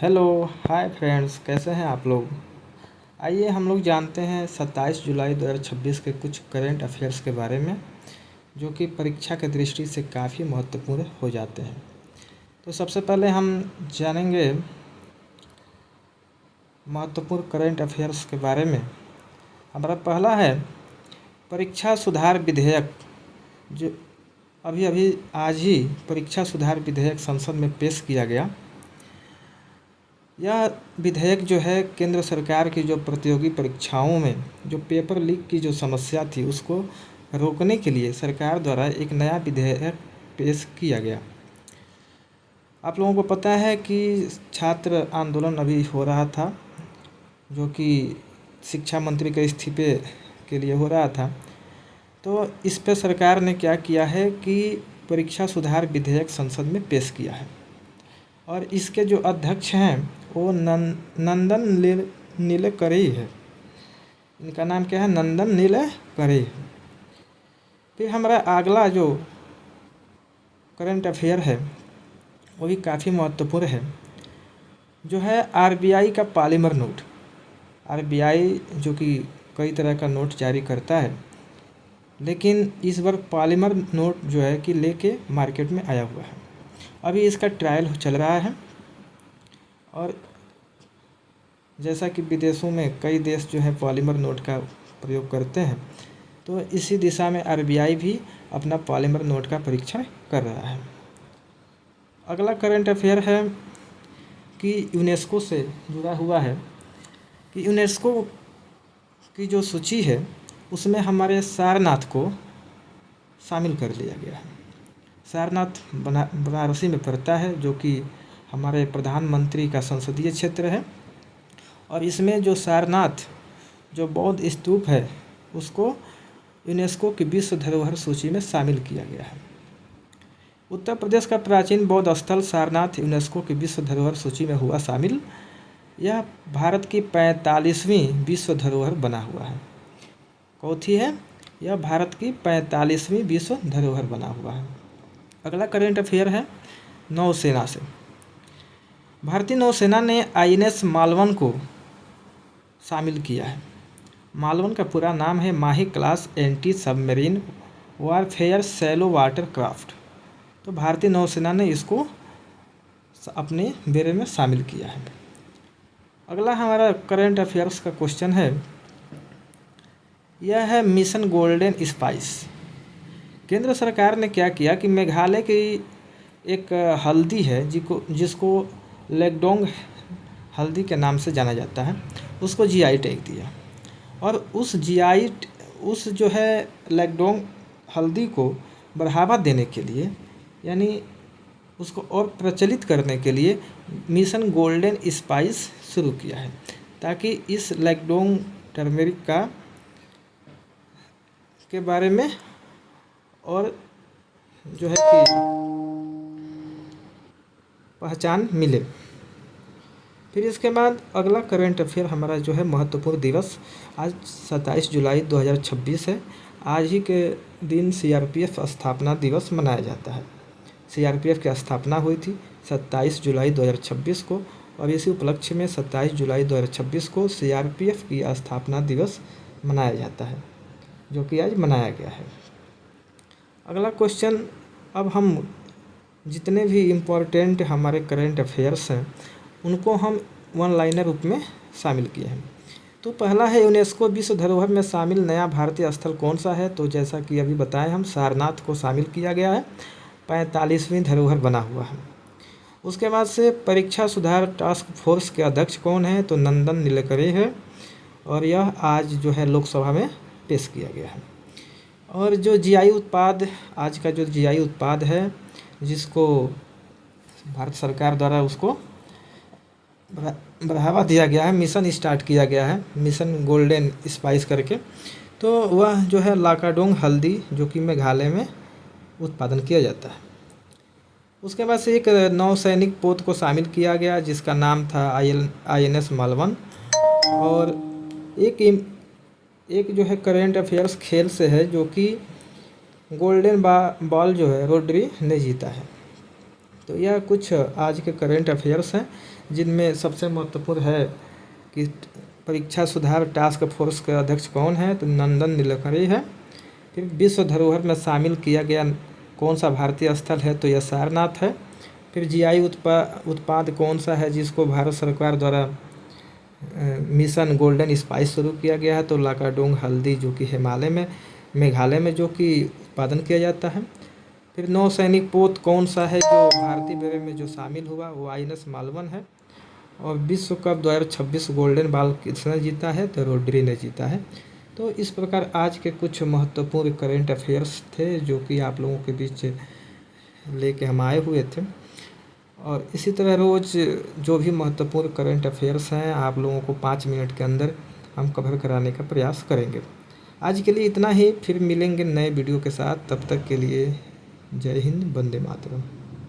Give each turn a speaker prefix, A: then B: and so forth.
A: Hello, hi friends, कैसे हैं आप लोग। आइए हम लोग जानते हैं 27 जुलाई 2026 के कुछ करंट अफेयर्स के बारे में, जो कि परीक्षा की दृष्टि से काफ़ी महत्वपूर्ण हो जाते हैं। तो सबसे पहले हम जानेंगे महत्वपूर्ण करंट अफेयर्स के बारे में। हमारा पहला है परीक्षा सुधार विधेयक, जो अभी अभी आज ही परीक्षा सुधार विधेयक संसद में पेश किया गया। यह विधेयक जो है केंद्र सरकार की जो प्रतियोगी परीक्षाओं में जो पेपर लीक की जो समस्या थी, उसको रोकने के लिए सरकार द्वारा एक नया विधेयक पेश किया गया। आप लोगों को पता है कि छात्र आंदोलन अभी हो रहा था, जो कि शिक्षा मंत्री के इस्तीफे के लिए हो रहा था। तो इस पर सरकार ने क्या किया है कि परीक्षा सुधार विधेयक संसद में पेश किया है, और इसके जो अध्यक्ष हैं वो नंदन नीलेकणी है। इनका नाम क्या है? नंदन नीलेकणी। फिर हमारा अगला जो करंट अफेयर है वो भी काफ़ी महत्वपूर्ण है, जो है आरबीआई का पॉलीमर नोट। आरबीआई जो कि कई तरह का नोट जारी करता है, लेकिन इस बार पॉलीमर नोट जो है कि लेके मार्केट में आया हुआ है। अभी इसका ट्रायल चल रहा है, और जैसा कि विदेशों में कई देश जो है पॉलीमर नोट का प्रयोग करते हैं, तो इसी दिशा में आरबीआई भी अपना पॉलीमर नोट का परीक्षण कर रहा है। अगला करंट अफेयर है कि यूनेस्को से जुड़ा हुआ है कि यूनेस्को की जो सूची है उसमें हमारे सारनाथ को शामिल कर लिया गया है। सारनाथ बनारसी में पड़ता है, जो कि हमारे प्रधानमंत्री का संसदीय क्षेत्र है, और इसमें जो सारनाथ जो बौद्ध स्तूप है उसको यूनेस्को की विश्व धरोहर सूची में शामिल किया गया है। उत्तर प्रदेश का प्राचीन बौद्ध स्थल सारनाथ यूनेस्को की विश्व धरोहर सूची में हुआ शामिल। यह भारत की 45वीं विश्व धरोहर बना हुआ है। चौथी है, यह भारत की 45वीं विश्व धरोहर बना हुआ है। अगला करंट अफेयर है नौसेना से। भारतीय नौसेना ने आईएनएस मालवन को शामिल किया है। मालवन का पूरा नाम है Mahe class anti submarine warfare shallow water craft. तो भारतीय नौसेना ने इसको अपने बेड़े में शामिल किया है। अगला हमारा करंट अफेयर्स का क्वेश्चन है, यह है मिशन गोल्डन स्पाइस। केंद्र सरकार ने क्या किया कि मेघालय की एक हल्दी है जिसको लेगडोंग हल्दी के नाम से जाना जाता है, उसको जीआई टैग दिया। और उस जो है लेगडोंग हल्दी को बढ़ावा देने के लिए, यानी उसको और प्रचलित करने के लिए मिशन गोल्डन स्पाइस शुरू किया है, ताकि इस लेगडोंग टर्मेरिक के बारे में और जो है कि पहचान मिले। फिर इसके बाद अगला करंट अफेयर हमारा जो है महत्वपूर्ण दिवस, आज 27 जुलाई 2026 है। आज ही के दिन सीआरपीएफ स्थापना दिवस मनाया जाता है। सीआरपीएफ की स्थापना हुई थी 27 जुलाई 2026 को, और इसी उपलक्ष्य में 27 जुलाई 2026 को सीआरपीएफ की स्थापना दिवस मनाया जाता है, जो कि आज मनाया गया है। अगला क्वेश्चन, अब हम जितने भी इम्पोर्टेंट हमारे करंट अफेयर्स हैं उनको हम वन लाइनर रूप में शामिल किए हैं। तो पहला है यूनेस्को विश्व धरोहर में शामिल नया भारतीय स्थल कौन सा है? तो जैसा कि अभी बताएं, हम सारनाथ को शामिल किया गया है, 45वीं धरोहर बना हुआ है। उसके बाद से परीक्षा सुधार टास्क फोर्स के अध्यक्ष कौन है? तो नंदन नीलेकणी है, और यह आज जो है लोकसभा में पेश किया गया है। और जो जीआई उत्पाद, आज का जो जीआई उत्पाद है जिसको भारत सरकार द्वारा उसको बढ़ावा दिया गया है, मिशन स्टार्ट किया गया है, मिशन गोल्डन स्पाइस करके, तो वह जो है लाकाडोंग हल्दी, जो कि मेघालय में उत्पादन किया जाता है। उसके बाद से एक नौसैनिक पोत को शामिल किया गया जिसका नाम था आईएनएस मालवन। और एक जो है करेंट अफेयर्स खेल से है, जो कि गोल्डन बॉल जो है रोड्री ने जीता है। तो यह कुछ आज के करेंट अफेयर्स हैं, जिनमें सबसे महत्वपूर्ण है कि परीक्षा सुधार टास्क फोर्स के अध्यक्ष कौन है, तो नंदन नीलेकणी है। फिर विश्व धरोहर में शामिल किया गया कौन सा भारतीय स्थल है, तो यह सारनाथ है। फिर जीआई उत्पाद कौन सा है जिसको भारत सरकार द्वारा मिशन गोल्डन स्पाइस शुरू किया गया है, तो लाकाडोंग हल्दी, जो कि मेघालय में जो कि उत्पादन किया जाता है। फिर नौसैनिक पोत कौन सा है जो भारतीय ब्यूरो में जो शामिल हुआ, वो आईएनएस मालवन है। और विश्व कप 2026 गोल्डन बॉल किसने जीता है, तो रोड्री ने जीता है। तो इस प्रकार आज के कुछ महत्वपूर्ण करेंट अफेयर्स थे जो कि आप लोगों के बीच लेके हम आए हुए थे। और इसी तरह रोज़ जो भी महत्वपूर्ण करंट अफेयर्स हैं आप लोगों को 5 मिनट के अंदर हम कवर कराने का प्रयास करेंगे। आज के लिए इतना ही, फिर मिलेंगे नए वीडियो के साथ। तब तक के लिए जय हिंद, वंदे मातरम।